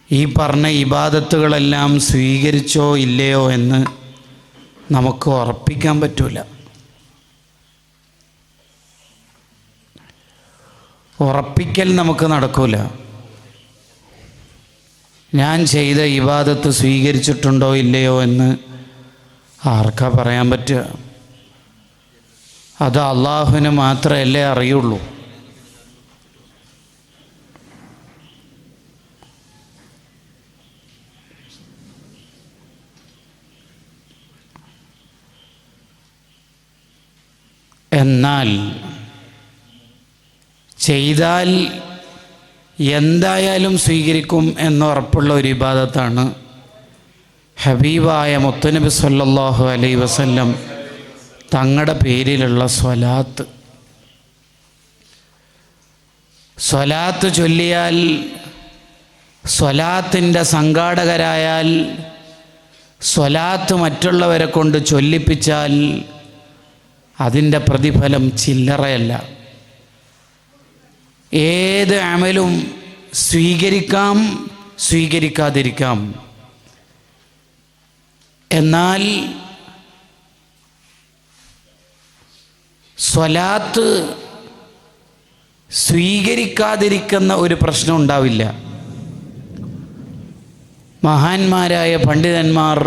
ഈ പറഞ്ഞ ഇബാദത്തുകളെല്ലാം സ്വീകരിച്ചോ ഇല്ലയോ എന്ന് നമുക്ക് ഉറപ്പിക്കാൻ പറ്റില്ല. ഉറപ്പിക്കൽ നമുക്ക് നടക്കില്ല. ഞാൻ ചെയ്ത ഇബാദത്ത് സ്വീകരിച്ചിട്ടുണ്ടോ ഇല്ലയോ എന്ന് ആർക്കാ പറയാൻ പറ്റുക? അത് അള്ളാഹുവിന് മാത്രമല്ലേ അറിയുള്ളൂ. എന്നാൽ ചെയ്താൽ എന്തായാലും സ്വീകരിക്കും എന്നുറപ്പുള്ള ഒരു ഇബാദത്താണ് ഹബീബായ മുത്തുനബി സല്ലല്ലാഹു അലൈഹി വസല്ലം തങ്ങളുടെ പേരിലുള്ള സ്വലാത്ത്. സ്വലാത്ത് ചൊല്ലിയാൽ, സ്വലാത്തിൻ്റെ സംഘാടകരായാൽ, സ്വലാത്ത് മറ്റുള്ളവരെ കൊണ്ട് ചൊല്ലിപ്പിച്ചാൽ അതിൻ്റെ പ്രതിഫലം ചില്ലറയല്ല. ഏത് അമലും സ്വീകരിക്കാം, സ്വീകരിക്കാതിരിക്കാം. എന്നാൽ സ്വലാത്ത് സ്വീകരിക്കാതിരിക്കുന്ന ഒരു പ്രശ്നം ഉണ്ടാവില്ല. മഹാന്മാരായ പണ്ഡിതന്മാർ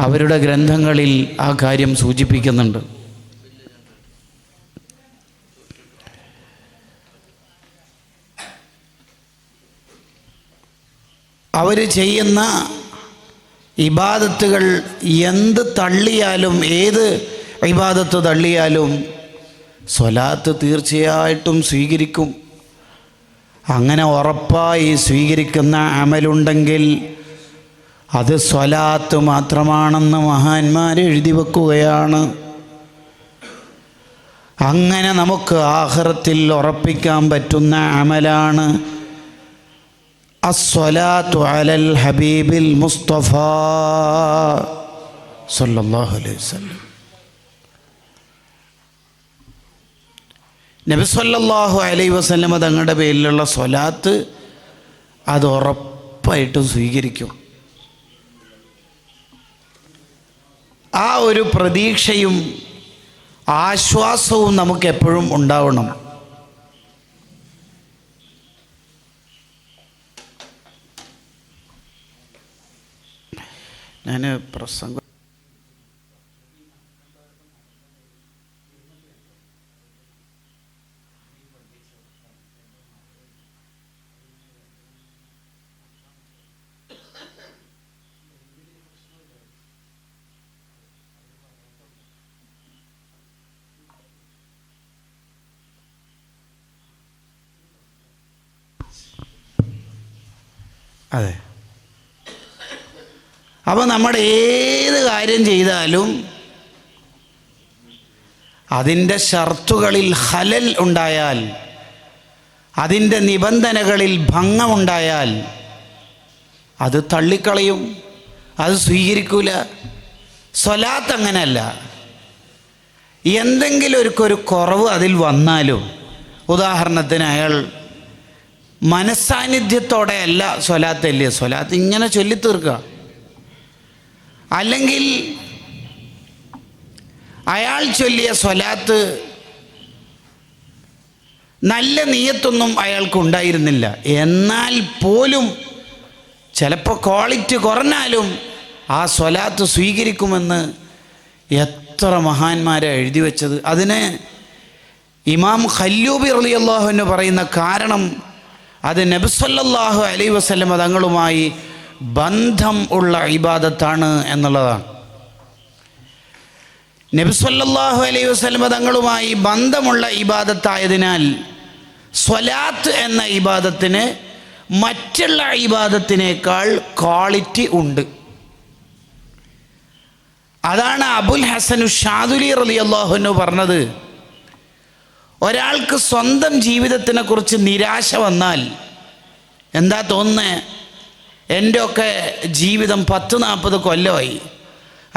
അവരുടെ ഗ്രന്ഥങ്ങളിൽ ആ കാര്യം സൂചിപ്പിക്കുന്നുണ്ട്. അവർ ചെയ്യുന്ന ഇബാദത്തുകൾ എന്ത് തള്ളിയാലും, ഏത് ഇബാദത്ത് തള്ളിയാലും സ്വലാത്ത് തീർച്ചയായിട്ടും സ്വീകരിക്കും. അങ്ങനെ ഉറപ്പായി സ്വീകരിക്കുന്ന അമലുണ്ടെങ്കിൽ അത് സ്വലാത്ത് മാത്രമാണെന്ന് മഹാന്മാർ എഴുതി വെക്കുകയാണ്. അങ്ങനെ നമുക്ക് ആഖിറത്തിൽ ഉറപ്പിക്കാൻ പറ്റുന്ന അമലാണ് അസ്സലാത്തു അലൽ ഹബീബിൽ മുസ്തഫ സല്ലല്ലാഹു അലൈഹി വസല്ലം. നബി സല്ലല്ലാഹു അലൈഹി വസല്ലം തങ്ങളുടെ പേരിലുള്ള സ്വലാത്ത് അത് ഉറപ്പായിട്ടും സ്വീകരിക്കും. ആ ഒരു പ്രതീക്ഷയും ആശ്വാസവും നമുക്ക് എപ്പോഴും ഉണ്ടാവണം. ഞാൻ പ്രസംഗം അതെ. അപ്പോൾ നമ്മൾ ഏത് കാര്യം ചെയ്താലും അതിൻ്റെ ഷർത്തുകളിൽ ഖലൽ ഉണ്ടായാൽ, അതിൻ്റെ നിബന്ധനകളിൽ ഭംഗമുണ്ടായാൽ അത് തള്ളിക്കളയും, അത് സ്വീകരിക്കൂല. സ്വലാത്ത് അങ്ങനെയല്ല. എന്തെങ്കിലും ഒരു കുറവ് അതിൽ വന്നാലും, ഉദാഹരണത്തിന് അയാൾ മനസ്സാന്നിധ്യത്തോടെ അല്ല സ്വലാത്തല്ലേ, സ്വലാത്ത് ഇങ്ങനെ ചൊല്ലിത്തീർക്കുക, അല്ലെങ്കിൽ അയാൾ ചൊല്ലിയ സ്വലാത്ത് നല്ല നിയത്തൊന്നും അയാൾക്കുണ്ടായിരുന്നില്ല, എന്നാൽ പോലും ചിലപ്പോൾ ക്വാളിറ്റി കുറഞ്ഞാലും ആ സ്വലാത്ത് സ്വീകരിക്കുമെന്ന് എത്ര മഹാന്മാരെ എഴുതി വെച്ചത്. അതിന് ഇമാം ഖല്ലൂബി റളിയല്ലാഹു അൻഹു പറയുന്ന കാരണം അത് നബി സല്ലല്ലാഹു അലൈഹി വസല്ലം തങ്ങളുമായി ബന്ധം ഉള്ള ഇബാദത്താണ് എന്നുള്ളതാണ്. നബി സല്ലല്ലാഹു അലൈഹി വസല്ലം തങ്ങളുമായി ബന്ധമുള്ള ഇബാദത്തായതിനാൽ സ്വലാത്ത് എന്ന ഇബാദത്തിന് മറ്റുള്ള ഇബാദത്തിനേക്കാൾ ക്വാളിറ്റി ഉണ്ട്. അതാണ് അബുൽ ഹസൻ ഷാദുലി റളിയല്ലാഹു അൻഹു പറഞ്ഞത്, ഒരാൾക്ക് സ്വന്തം ജീവിതത്തിനെ കുറിച്ച് നിരാശ വന്നാൽ എന്താ തോന്നുന്നത്? എൻ്റെയൊക്കെ ജീവിതം 10-40 കൊല്ലമായി,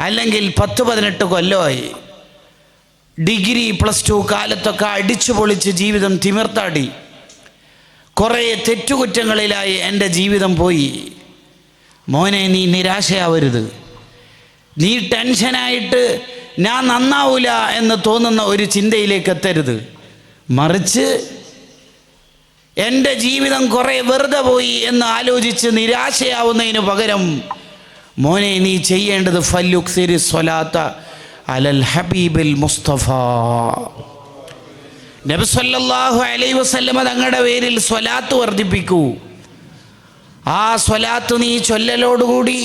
അല്ലെങ്കിൽ 10-18 കൊല്ലമായി, ഡിഗ്രി +2 കാലത്തൊക്കെ അടിച്ചു പൊളിച്ച് ജീവിതം തിമിർത്താടി, കുറേ തെറ്റുകുറ്റങ്ങളിലായി എൻ്റെ ജീവിതം പോയി. മോനെ, നീ നിരാശയാവരുത്. നീ ടെൻഷനായിട്ട് ഞാൻ നന്നാവൂല എന്ന് തോന്നുന്ന ഒരു ചിന്തയിലേക്ക് എത്തരുത്. മറിച്ച് എൻ്റെ ജീവിതം കുറേ വെറുതെ പോയി എന്ന് ആലോചിച്ച് നിരാശയാവുന്നതിന് പകരം മോനെ, നീ ചെയ്യേണ്ടത് ഫല്യുക്സിരി സ്വലാത്ത അലൽ ഹബീബിൽ മുസ്തഫ. നബി സല്ലല്ലാഹു അലൈഹി വസല്ലമ തങ്ങളുടെ പേരിൽ സ്വലാത്ത് വർദ്ധിപ്പിക്കൂ. ആ സ്വലാത്ത് നീ ചൊല്ലലോടുകൂടി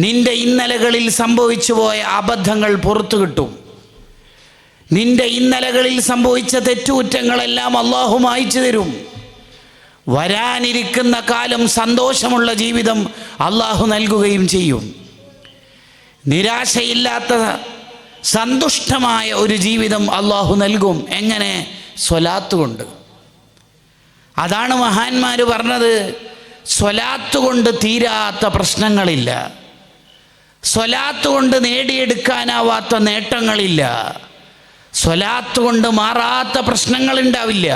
നിന്റെ ഇന്നലകളിൽ സംഭവിച്ചു പോയ അബദ്ധങ്ങൾ പുറത്തു കിട്ടും. നിന്റെ ഇന്നലകളിൽ സംഭവിച്ച തെറ്റുകുറ്റങ്ങളെല്ലാം അള്ളാഹു മായ്ച്ചു തരും. വരാനിരിക്കുന്ന കാലം സന്തോഷമുള്ള ജീവിതം അള്ളാഹു നൽകുകയും ചെയ്യും. നിരാശയില്ലാത്ത സന്തുഷ്ടമായ ഒരു ജീവിതം അള്ളാഹു നൽകും. എങ്ങനെ? സ്വലാത്ത് കൊണ്ട്. അതാണ് മഹാന്മാർ പറഞ്ഞത്, സ്വലാത്ത് കൊണ്ട് തീരാത്ത പ്രശ്നങ്ങളില്ല, സ്വലാത്ത് കൊണ്ട് നേടിയെടുക്കാനാവാത്ത നേട്ടങ്ങളില്ല, സ്വലാത്ത് കൊണ്ട് മാറാത്ത പ്രശ്നങ്ങളുണ്ടാവില്ല.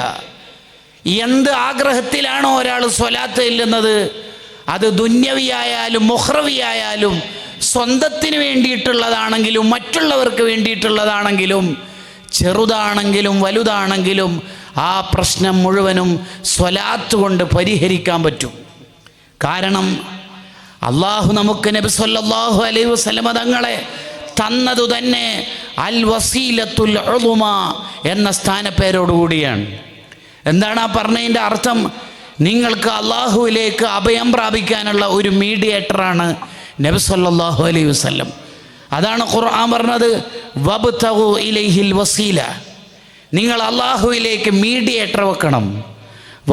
എന്ത് ആഗ്രഹത്തിലാണോ ഒരാൾ സ്വലാത്ത് ചെല്ലുന്നത്, അത് ദുന്യവിയായാലും മുഹ്റവിയായാലും സ്വന്തത്തിന് വേണ്ടിയിട്ടുള്ളതാണെങ്കിലും മറ്റുള്ളവർക്ക് വേണ്ടിയിട്ടുള്ളതാണെങ്കിലും ചെറുതാണെങ്കിലും വലുതാണെങ്കിലും ആ പ്രശ്നം മുഴുവനും സ്വലാത്ത് കൊണ്ട് പരിഹരിക്കാൻ പറ്റും. കാരണം അള്ളാഹു നമുക്ക് നബി സല്ലല്ലാഹു അലൈഹി വസല്ലമ തങ്ങളെ തന്നതു തന്നെ അൽ വസീലത്തുൽ ഉളുമ എന്ന സ്ഥാനപ്പേരോടുകൂടിയാണ്. എന്താണ് ആ പറഞ്ഞതിൻ്റെ അർത്ഥം? നിങ്ങൾക്ക് അള്ളാഹുവിലേക്ക് അഭയം പ്രാപിക്കാനുള്ള ഒരു മീഡിയേറ്ററാണ് നബി സല്ലല്ലാഹു അലൈഹി വസല്ലം. അതാണ് ഖുർആൻ പറഞ്ഞത്, വബ്തഗു ഇലൈഹിൽ വസീല. നിങ്ങൾ അള്ളാഹുവിലേക്ക് മീഡിയേറ്റർ വെക്കണം.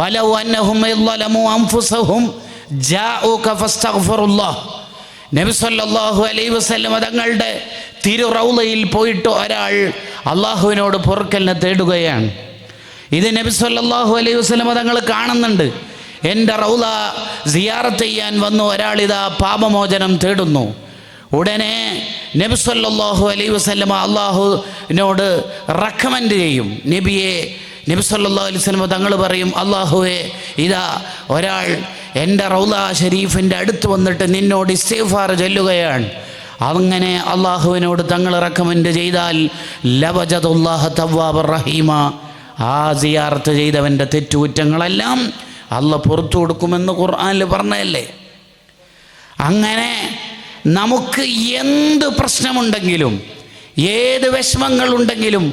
വലൗ അന്നഹും യളമു അൻഫുസഹും ജാഊക ഫസ്തഗ്ഫിറുല്ലാഹ്. നബി സല്ലല്ലാഹു അലൈഹി വസല്ലം തങ്ങളുടെ തിരു റൗളയിൽ പോയിട്ട് ഒരാൾ അള്ളാഹുവിനോട് പൊറുക്കലിനെ തേടുകയാണ്. ഇത് നബി സല്ലല്ലാഹു അലൈഹി വസല്ലം തങ്ങൾ കാണുന്നുണ്ട്. എൻ്റെ റൗള സിയാറത്ത് ചെയ്യാൻ വന്നു ഒരാളിതാ പാപമോചനം തേടുന്നു. ഉടനെ നബി സല്ലല്ലാഹു അലൈഹി വസല്ലം അള്ളാഹുവിനോട് റെക്കമെൻഡ് ചെയ്യും. നബി സല്ലല്ലാഹു അലൈഹി വസല്ലം തങ്ങൾ പറയും, അള്ളാഹുവേ, ഇതാ ഒരാൾ എൻ്റെ റൗള ഷരീഫിൻ്റെ അടുത്ത് വന്നിട്ട് നിന്നോട് ഇസ്തിഗ്ഫാർ ചൊല്ലുകയാണ്. അങ്ങനെ അള്ളാഹുവിനോട് തങ്ങൾ റെക്കമെൻഡ് ചെയ്താൽ ലവജദുല്ലാഹ തവ്വാബർ റഹീമ. ആ സിയാറത്ത് ചെയ്തവൻ്റെ തെറ്റുകുറ്റങ്ങളെല്ലാം അള്ളാഹ് പുറത്തു കൊടുക്കുമെന്ന് ഖുർആനിൽ പറഞ്ഞതല്ലേ. അങ്ങനെ നമുക്ക് എന്ത് പ്രശ്നമുണ്ടെങ്കിലും ഏത് വിഷമങ്ങളുണ്ടെങ്കിലും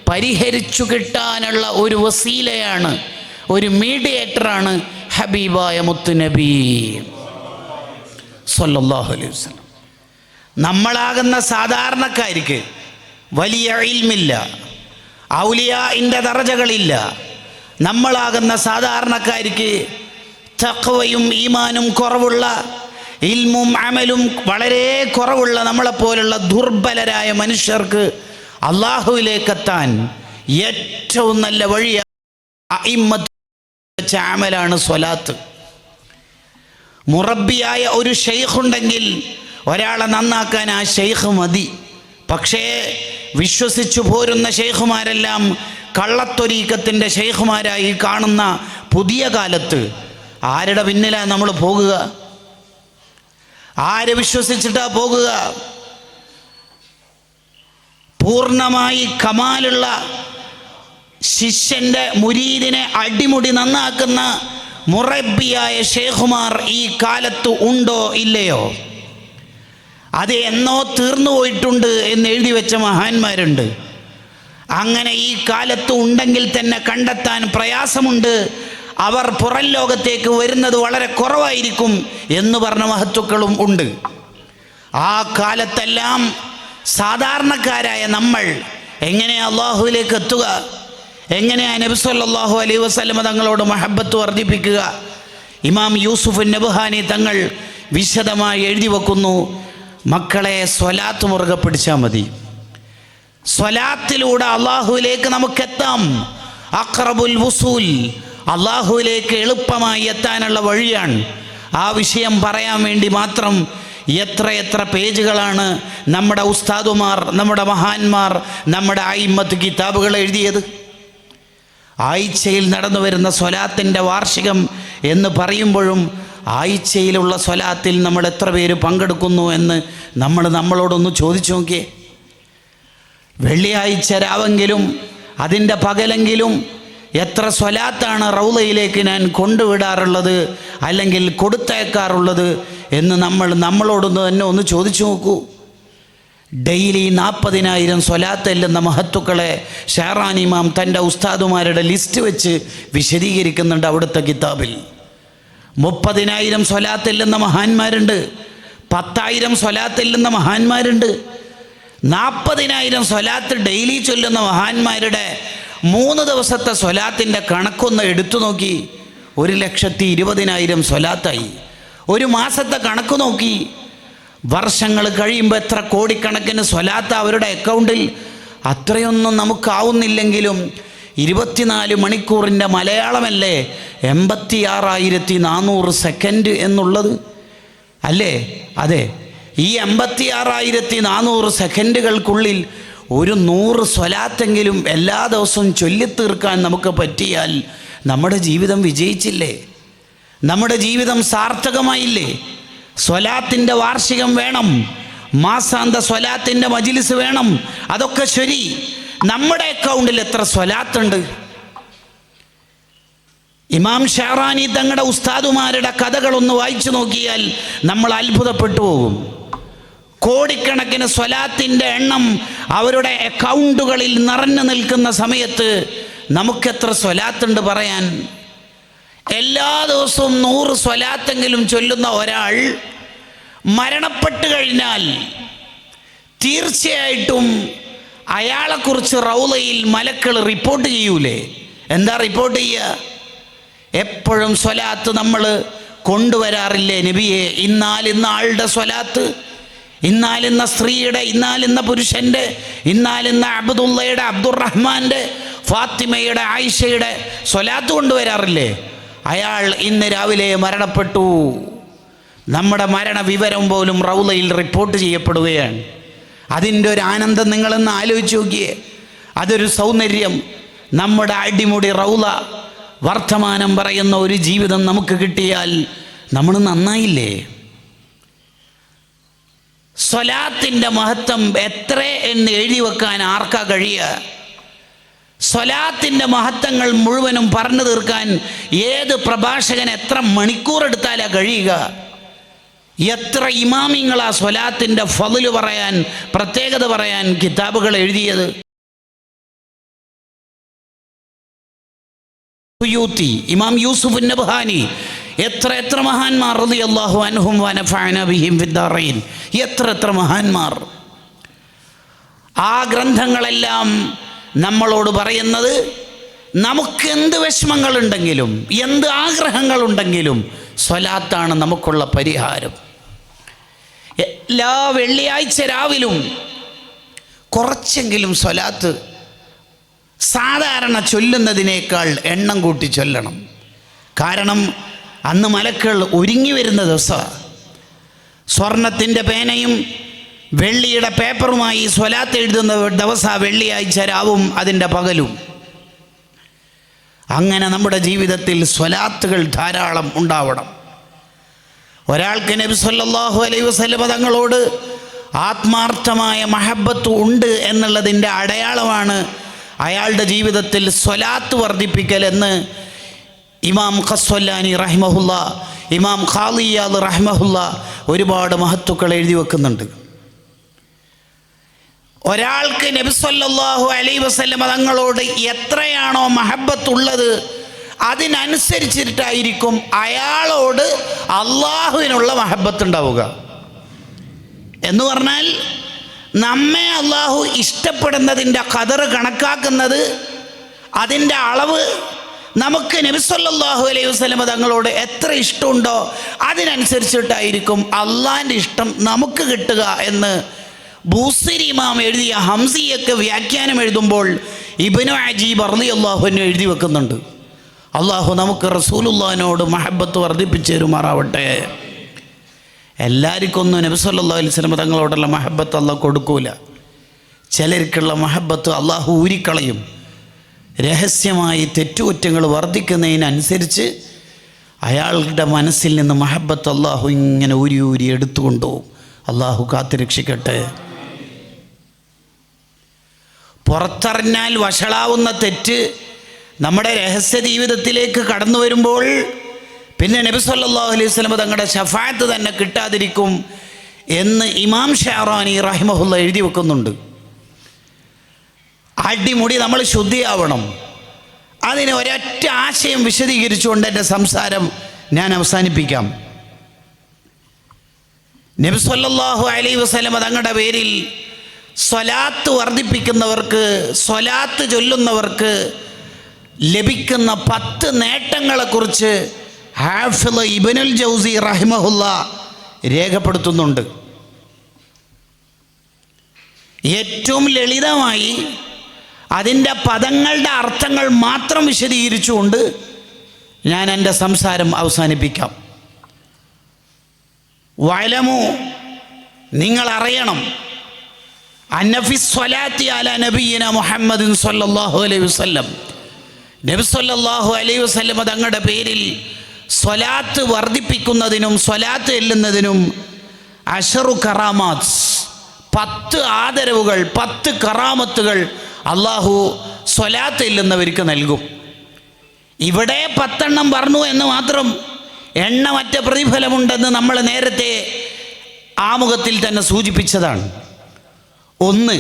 പരിഹരിച്ചു കിട്ടാനുള്ള ഒരു വസീലയാണ്, ഒരു മീഡിയേറ്ററാണ് ഹബീബായ മുത്തുനബി സല്ലല്ലാഹു അലൈഹി വസല്ലം. നമ്മളാകുന്ന സാധാരണക്കാർക്ക് വലിയ ഇൽമില്ല, ഔലിയാഇൻ്റെ ദറജകളില്ല. നമ്മളാകുന്ന സാധാരണക്കാർക്ക് തഖ്വയും ഈമാനും കുറവുള്ള, ഇൽമും അമലും വളരെ കുറവുള്ള നമ്മളെപ്പോലുള്ള ദുർബലരായ മനുഷ്യർക്ക് അള്ളാഹുവിലേക്കെത്താൻ ഏറ്റവും നല്ല വഴി അഇമ്മത്ത് വെച്ച അമലാണ് സ്വലാത്ത്. മുറബ്ബിയായ ഒരു ഷെയ്ഖുണ്ടെങ്കിൽ ഒരാളെ നന്നാക്കാൻ ആ ഷെയ്ഖ് മതി. പക്ഷേ വിശ്വസിച്ചു പോരുന്ന ഷെയ്ഖുമാരെല്ലാം കള്ളത്തൊരീക്കത്തിൻ്റെ ഷെയ്ഖുമാരായി കാണുന്ന പുതിയ കാലത്ത് ആരുടെ പിന്നിലാണ് നമ്മൾ പോകുക? ആരെ വിശ്വസിച്ചിട്ടാ പോകുക? പൂർണ്ണമായി കമാലുള്ള ശിഷ്യൻ്റെ മുരീദിനെ അടിമുടി നന്നാക്കുന്ന മുറബ്ബിയായ ഷെയ്ഖുമാർ ഈ കാലത്ത് ഉണ്ടോ ഇല്ലയോ? അത് എന്നോ തീർന്നു പോയിട്ടുണ്ട് എന്ന് എഴുതി വെച്ച മഹാന്മാരുണ്ട്. അങ്ങനെ ഈ കാലത്ത് ഉണ്ടെങ്കിൽ തന്നെ കണ്ടെത്താൻ പ്രയാസമുണ്ട്, അവർ പുറം ലോകത്തേക്ക് വരുന്നത് വളരെ കുറവായിരിക്കും എന്ന് പറഞ്ഞ മഹത്തുക്കളും ഉണ്ട്. ആ കാലത്തെല്ലാം സാധാരണക്കാരായ നമ്മൾ എങ്ങനെ അള്ളാഹുവിലേക്ക് എത്തുക? എങ്ങനെയാണ് നബി സല്ലല്ലാഹു അലൈഹി വസല്ലം തങ്ങളോട് മഹബത്ത് വർദ്ധിപ്പിക്കുക? ഇമാം യൂസുഫ് നബ്ഹാനി തങ്ങൾ വിശദമായി എഴുതി വെക്കുന്നു, മക്കളെ, സ്വലാത്ത് മുറുകെ പിടിച്ചാൽ മതി. സ്വലാത്തിലൂടെ അള്ളാഹുവിലേക്ക് നമുക്കെത്താം. അഖ്റബുൽ വുസൂൽ, അള്ളാഹുവിലേക്ക് എളുപ്പമായി എത്താനുള്ള വഴിയാണ്. ആ വിഷയം പറയാൻ വേണ്ടി മാത്രം എത്ര പേജുകളാണ് നമ്മുടെ ഉസ്താദുമാർ, നമ്മുടെ മഹാന്മാർ, നമ്മുടെ അയിമ്മത്ത് കിതാബുകൾ എഴുതിയത്. ആഴ്ചയിൽ നടന്നു വരുന്ന സ്വലാത്തിൻ്റെ വാർഷികം എന്ന് പറയുമ്പോഴും ആഴ്ചയിലുള്ള സ്വലാത്തിൽ നമ്മൾ എത്ര പേര് പങ്കെടുക്കുന്നു എന്ന് നമ്മളോടൊന്ന് ചോദിച്ചു നോക്കിയേ. വെള്ളിയാഴ്ച രാവെങ്കിലും അതിൻ്റെ പകലെങ്കിലും എത്ര സ്വലാത്താണ് റൗളയിലേക്ക് ഞാൻ കൊണ്ടുവിടാറുള്ളത് അല്ലെങ്കിൽ കൊടുത്തയക്കാറുള്ളത് എന്ന് നമ്മളോടൊന്ന് തന്നെ ഒന്ന് ചോദിച്ചു നോക്കൂ. ഡെയിലി 40,000 സ്വലാത്ത് എല്ലുന്ന മഹത്തുക്കളെ ഷാറാൻ ഇമാം തൻ്റെ ഉസ്താദുമാരുടെ ലിസ്റ്റ് വെച്ച് വിശദീകരിക്കുന്നുണ്ട് അവിടുത്തെ കിതാബിൽ. 30,000 സ്വലാത്ത് എല്ലുന്ന മഹാന്മാരുണ്ട്, 10,000 സ്വലാത്ത് എല്ലുന്ന മഹാന്മാരുണ്ട്, 40,000 സ്വലാത്ത് ഡെയിലി ചൊല്ലുന്ന മഹാന്മാരുടെ 3 ദിവസത്തെ സ്വലാത്തിൻ്റെ കണക്കൊന്ന് എടുത്തു നോക്കി. 1,20,000 സ്വലാത്തായി. ഒരു മാസത്തെ കണക്ക് നോക്കി. വർഷങ്ങൾ കഴിയുമ്പോൾ എത്ര കോടിക്കണക്കിന് സ്വലാത്ത് അവരുടെ അക്കൗണ്ടിൽ. അത്രയൊന്നും നമുക്കാവുന്നില്ലെങ്കിലും 24 മണിക്കൂറിൻ്റെ മലയാളമല്ലേ 86,400 സെക്കൻഡ് എന്നുള്ളത് അല്ലേ? അതെ, ഈ 86,400 സെക്കൻഡുകൾക്കുള്ളിൽ ഒരു 100 സ്വലാത്തെങ്കിലും എല്ലാ ദിവസവും ചൊല്ലിത്തീർക്കാൻ നമുക്ക് പറ്റിയാൽ നമ്മുടെ ജീവിതം വിജയിച്ചില്ലേ? നമ്മുടെ ജീവിതം സാർത്ഥകമായില്ലേ? സ്വലാത്തിൻ്റെ വാർഷികം വേണം, മാസാന്ത സ്വലാത്തിൻ്റെ മജ്ലിസ് വേണം, അതൊക്കെ ശരി. നമ്മുടെ അക്കൗണ്ടിൽ എത്ര സ്വലാത്തുണ്ട്? ഇമാം ഷാറാനി തങ്ങളുടെ ഉസ്താദുമാരുടെ കഥകളൊന്ന് വായിച്ചു നോക്കിയാൽ നമ്മൾ അത്ഭുതപ്പെട്ടു പോകും. കോടിക്കണക്കിന് സ്വലാത്തിൻ്റെ എണ്ണം അവരുടെ അക്കൗണ്ടുകളിൽ നിറഞ്ഞു നിൽക്കുന്ന സമയത്ത് നമുക്കെത്ര സ്വലാത്തുണ്ട് പറയാൻ? എല്ലാ ദിവസവും 100 സ്വലാത്തെങ്കിലും ചൊല്ലുന്ന ഒരാൾ മരണപ്പെട്ട് കഴിഞ്ഞാൽ തീർച്ചയായിട്ടും അയാളെക്കുറിച്ച് റൗളയിൽ മലക്കൾ റിപ്പോർട്ട് ചെയ്യൂലേ? എന്താ റിപ്പോർട്ട് ചെയ്യുക? എപ്പോഴും സ്വലാത്ത് നമ്മൾ കൊണ്ടുവരാറില്ലേ നബിയെ? ഇന്ന ആളുടെ സ്വലാത്ത്, ഇന്ന സ്ത്രീയുടെ, ഇന്ന പുരുഷൻ്റെ, ഇന്ന അബ്ദുള്ളയുടെ, അബ്ദുറഹ്മാൻ്റെ, ഫാത്തിമയുടെ, ആയിഷയുടെ സ്വലാത്ത് കൊണ്ടുവരാറില്ലേ? അയാൾ ഇന്ന് രാവിലെ മരണപ്പെട്ടു. നമ്മുടെ മരണ വിവരം പോലും റൗളയിൽ റിപ്പോർട്ട് ചെയ്യപ്പെടുകയാണ്. അതിൻ്റെ ഒരു ആനന്ദം നിങ്ങളൊന്ന് ആലോചിച്ച് നോക്കിയേ. അതൊരു സൗന്ദര്യം. നമ്മുടെ അടിമുടി റൗള വർത്തമാനം പറയുന്ന ഒരു ജീവിതം നമുക്ക് കിട്ടിയാൽ നമ്മൾ നന്നായില്ലേ? സ്വലാത്തിൻ്റെ മഹത്വം എത്ര എന്ന് എഴുതി വെക്കാൻ ആർക്കാ കഴിയുക? സ്വലാത്തിൻ്റെ മഹത്വങ്ങൾ മുഴുവനും പറഞ്ഞു തീർക്കാൻ ഏത് പ്രഭാഷകൻ എത്ര മണിക്കൂർ എടുത്താലാ കഴിയുക? എത്ര ഇമാമിങ്ങളാ സ്വലാത്തിൻ്റെ ഫള് പറയാൻ, പ്രത്യേകത പറയാൻ കിതാബുകൾ എഴുതിയത്? ഇമാം യൂസുഫ് നബ്ഹാനി, എത്ര മഹാന്മാർ റളിയല്ലാഹു അൻഹും വനഫഅന ബിഹിം ഫിദ്ദാറൈൻ. എത്ര മഹാന്മാർ. ആ ഗ്രന്ഥങ്ങളെല്ലാം നമ്മളോട് പറയുന്നത് നമുക്ക് എന്ത് വിഷമങ്ങളുണ്ടെങ്കിലും എന്ത് ആഗ്രഹങ്ങളുണ്ടെങ്കിലും സ്വലാത്താണ് നമുക്കുള്ള പരിഹാരം. എല്ലാ വെള്ളിയാഴ്ച രാവിലും കുറച്ചെങ്കിലും സ്വലാത്ത് സാധാരണ ചൊല്ലുന്നതിനേക്കാൾ എണ്ണം കൂട്ടി ചൊല്ലണം. കാരണം അന്ന് മലക്കൾ ഒരുങ്ങി വരുന്ന ദിവസമാണ്. സ്വർണത്തിൻ്റെ പേനയും വെള്ളിയുടെ പേപ്പറുമായി സ്വലാത്ത് എഴുതുന്ന ദിവസമാണ് വെള്ളിയാഴ്ച രാവും അതിൻ്റെ പകലും. അങ്ങനെ നമ്മുടെ ജീവിതത്തിൽ സ്വലാത്തുകൾ ധാരാളം ഉണ്ടാവണം. ഒരാൾക്ക് നബി സല്ലല്ലാഹു അലൈഹി വസല്ലം തങ്ങളോട് ആത്മാർത്ഥമായ മഹബത്ത് ഉണ്ട് എന്നുള്ളതിൻ്റെ അടയാളമാണ് അയാളുടെ ജീവിതത്തിൽ സ്വലാത്ത് വർദ്ധിപ്പിക്കൽ എന്ന് ഇമാം ഖസ്വല്ലാനി റഹിമഹുല്ല, ഇമാം ഖാളി ഇയാദ് റഹിമഹുല്ല ഒരുപാട് മഹത്തുക്കൾ എഴുതി വെക്കുന്നുണ്ട്. ഒരാൾക്ക് നബി സല്ലല്ലാഹു അലൈഹി വസല്ലം തങ്ങളോട് എത്രയാണോ മഹബത്തുള്ളത് അതിനനുസരിച്ചിട്ടായിരിക്കും അയാളോട് അള്ളാഹുവിനുള്ള മഹബത്ത് ഉണ്ടാവുക. എന്ന് പറഞ്ഞാൽ നമ്മെ അള്ളാഹു ഇഷ്ടപ്പെടുന്നതിൻ്റെ ഖദർ കണക്കാക്കുന്നത്, അതിൻ്റെ അളവ് നമുക്ക് നബി സല്ലല്ലാഹു അലൈഹി വസല്ലം തങ്ങളോട് എത്ര ഇഷ്ടമുണ്ടോ അതിനനുസരിച്ചിട്ടായിരിക്കും അള്ളാഹിൻ്റെ ഇഷ്ടം നമുക്ക് കിട്ടുക എന്ന് ബൂസരി ഇമാം എഴുതിയ ഹംസിയൊക്കെ വ്യാഖ്യാനം എഴുതുമ്പോൾ ഇബ്നു അജീബ് റളിയല്ലാഹു അൻഹു എഴുതി വെക്കുന്നുണ്ട്. അള്ളാഹു നമുക്ക് റസൂലുള്ളാഹിനോട് മഹബത്ത് വർദ്ധിപ്പിച്ചു തരുമാറാവട്ടെ. എല്ലാവർക്കൊന്നും നബി സല്ലല്ലാഹു അലൈഹി വസല്ലം തങ്ങളോടുള്ള മഹബത്ത് അള്ളാഹു കൊടുക്കൂല. ചിലർക്കുള്ള മഹബത്ത് അള്ളാഹു ഊരിക്കളയും. രഹസ്യമായി തെറ്റുകുറ്റങ്ങൾ വർദ്ധിക്കുന്നതിനനുസരിച്ച് അയാളുടെ മനസ്സിൽ നിന്ന് മഹബത്ത് അള്ളാഹു ഇങ്ങനെ ഊരി ഊരി എടുത്തുകൊണ്ടുപോകും. അള്ളാഹു കാത്തുരക്ഷിക്കട്ടെ. പുറത്തറിഞ്ഞാൽ വഷളാവുന്ന തെറ്റ് നമ്മുടെ രഹസ്യ ജീവിതത്തിലേക്ക് കടന്നു വരുമ്പോൾ പിന്നെ നബി സല്ലല്ലാഹു അലൈഹി വസല്ലം തങ്ങളുടെ ശഫാഅത്ത് തന്നെ കിട്ടാതിരിക്കും എന്ന് ഇമാം ഷഅറാനി റഹിമഹുല്ല എഴുതി വെക്കുന്നുണ്ട്. അടിമുടി നമ്മൾ ശുദ്ധിയാവണം. അതിന് ഒരൊറ്റ ആശയം വിശദീകരിച്ചുകൊണ്ട് എൻ്റെ സംസാരം ഞാൻ അവസാനിപ്പിക്കാം. നബി സല്ലല്ലാഹു അലൈഹി വസല്ലം തങ്ങളുടെ പേരിൽ സ്വലാത്ത് വർദ്ധിപ്പിക്കുന്നവർക്ക്, സ്വലാത്ത് ചൊല്ലുന്നവർക്ക് ലഭിക്കുന്ന 10 നേട്ടങ്ങളെക്കുറിച്ച് ഹാഫിള് ഇബ്നുൽ ജൗസി റഹിമഹുല്ല രേഖപ്പെടുത്തുന്നുണ്ട്. ഏറ്റവും ലളിതമായി അതിൻ്റെ പദങ്ങളുടെ അർത്ഥങ്ങൾ മാത്രം വിശദീകരിച്ചുകൊണ്ട് ഞാൻ എൻ്റെ സംസാരം അവസാനിപ്പിക്കാം. വഅലമു, നിങ്ങൾ അറിയണം, അന്നഫി സ്വലാത്തി അല നബിയിന മുഹമ്മദിൻ സ്വല്ലല്ലാഹു അലൈഹി വസല്ലം, നബി സ്വല്ലല്ലാഹു അലൈഹി വസല്ലം തങ്ങളുടെ പേരിൽ സ്വലാത്ത് വർദ്ധിപ്പിക്കുന്നതിനും സ്വലാത്ത് ചെല്ലുന്നതിനും അശറു കറാമാത്ത്, 10 ആദരവുകൾ, 10 കറാമത്തുകൾ അള്ളാഹു സ്വലാത്ത് ചെല്ലുന്നവർക്ക് നൽകും. ഇവിടെ 10 പറഞ്ഞു എന്ന് മാത്രം, എണ്ണമറ്റ പ്രതിഫലമുണ്ടെന്ന് നമ്മൾ നേരത്തെ ആമുഖത്തിൽ തന്നെ സൂചിപ്പിച്ചതാണ്. 1,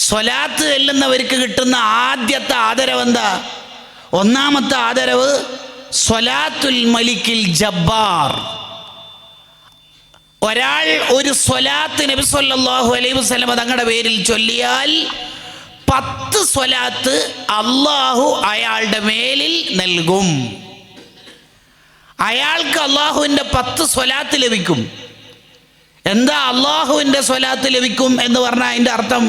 സ്വലാത്ത് ചെല്ലുന്നവർക്ക് കിട്ടുന്ന ആദ്യത്തെ ആദരവ് എന്താ? ഒന്നാമത്തെ ആദരവ് സ്വലാത്തുൽ മലിക്കിൽ ജബ്ബാർ. ഒരാൾ ഒരു സ്വലാത്ത് നബി സല്ലല്ലാഹു അലൈഹി വസല്ലം തങ്ങളുടെ പേരിൽ ചൊല്ലിയാൽ 10 സ്വലാത്ത് അള്ളാഹു അയാളുടെ മേലിൽ നൽകും. അയാൾക്ക് അള്ളാഹുവിൻ്റെ 10 സ്വലാത്ത് ലഭിക്കും. എന്താ അള്ളാഹുവിൻ്റെ സ്വലാത്ത് ലഭിക്കും എന്ന് പറഞ്ഞാൽ അതിൻ്റെ അർത്ഥം